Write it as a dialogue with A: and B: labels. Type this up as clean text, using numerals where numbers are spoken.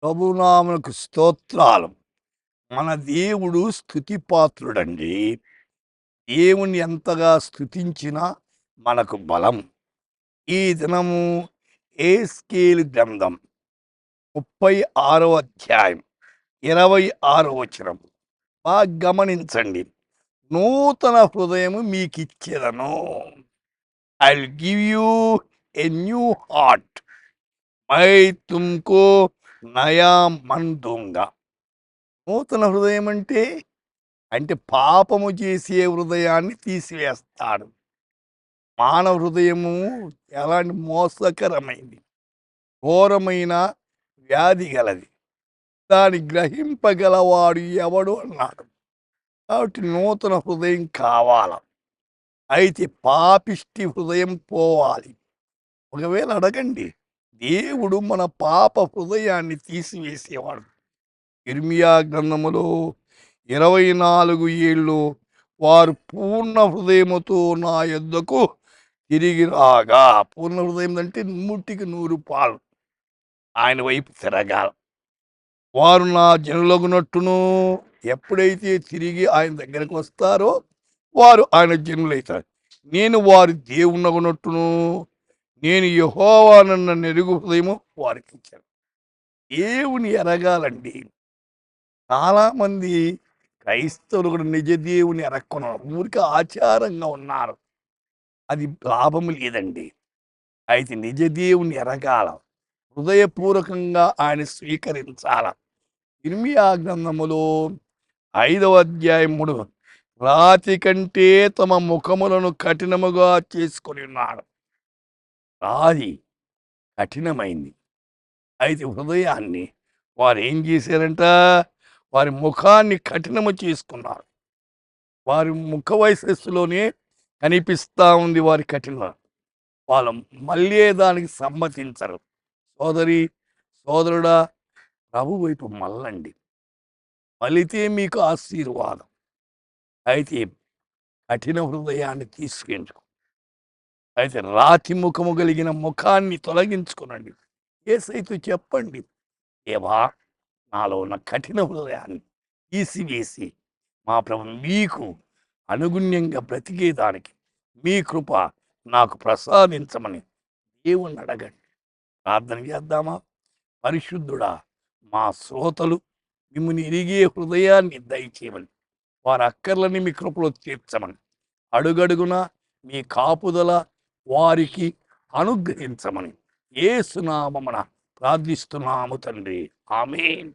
A: ప్రభునామకు స్తోత్రాలు. మన దేవుడు స్తుతిపాత్రుడండి. దేవుని ఎంతగా స్తుతించినా మనకు బలం. ఈ దినము ఏస్కేలు గ్రంథం 36వ అధ్యాయం 26వ వచనం బాగా గమనించండి. నూతన హృదయము మీకిచ్చేదను. I will give you a new heart. మై తుమ్కో నయా మన్ దూంగా. నూతన హృదయం అంటే పాపము చేసే హృదయాన్ని తీసివేస్తాడు. మానవ హృదయము ఎలాంటి మోసకరమైంది, ఘోరమైన వ్యాధి గలది, దాన్ని గ్రహింపగలవాడు ఎవడు అన్నాడు. కాబట్టి నూతన హృదయం కావాల. అయితే పాపిష్టి హృదయం పోవాలి. ఒకవేళ అడగండి, దేవుడు మన పాప హృదయాన్ని తీసివేసేవాడు. ఇర్మియా గ్రంథములో 24 ఏళ్ళు వారు పూర్ణ హృదయముతో నా యొద్దకు తిరిగి రాగా. పూర్ణ హృదయం అంటే 100% ఆయన వైపు తిరగాల. వారు నా జనులగునట్టును. ఎప్పుడైతే తిరిగి ఆయన దగ్గరకు వస్తారో వారు ఆయన జనులైతారు. నేను వారి దేవునగునట్టును. నేను యెహోవానన్న నెరుగు హృదయము వారికి ఇచ్చాను. దేవుని ఎరగాలండి. చాలామంది క్రైస్తవులు కూడా నిజ దేవుని ఎరక్కున్నారు. ఊరికి ఆచారంగా ఉన్నారు. అది లాభం లేదండి. అయితే నిజ దేవుని ఎరగాల. హృదయపూర్వకంగా ఆయన స్వీకరించాల. ఇర్మియా గ్రంథములో 5వ అధ్యాయం 3 రాతి కంటే తమ ముఖములను కఠినముగా చేసుకొని ఉన్నాడు. రాది కఠినమైంది. అయితే హృదయాన్ని వారు ఏం చేశారంట? వారి ముఖాన్ని కఠినము చేసుకున్నారు. వారి ముఖ వయస్సులోనే కనిపిస్తూ ఉంది వారి కఠిన. వాళ్ళు మళ్ళీ దానికి సమ్మతించరు. సోదరి సోదరుడా, ప్రభు వైపు మళ్ళండి. మళ్ళితే మీకు ఆశీర్వాదం. అయితే కఠిన హృదయాన్ని తీసుకెంచుకో. అయితే రాతి ముఖము కలిగిన ముఖాన్ని తొలగించుకునండి. యేసయ్యతో చెప్పండి, దేవా, నాలో ఉన్న కఠిన హృదయాన్ని తీసివేసి మా ప్రభు మీకు అనుగుణ్యంగా బ్రతికేదానికి మీ కృప నాకు ప్రసాదించమని దేవుణ్ణి అడగండి. ప్రార్థన చేద్దామా? పరిశుద్ధుడా, మా శ్రోతలు మిమ్మల్ని ఎరిగే హృదయాన్ని దయచేయమని, వారి అక్కర్లని మీ కృపలో తీర్చమని, అడుగడుగున మీ కాపుదల వారికి అనుగ్రహించమని యేసు నామమున ప్రార్థిస్తున్నాము తండ్రి. ఆమేన్.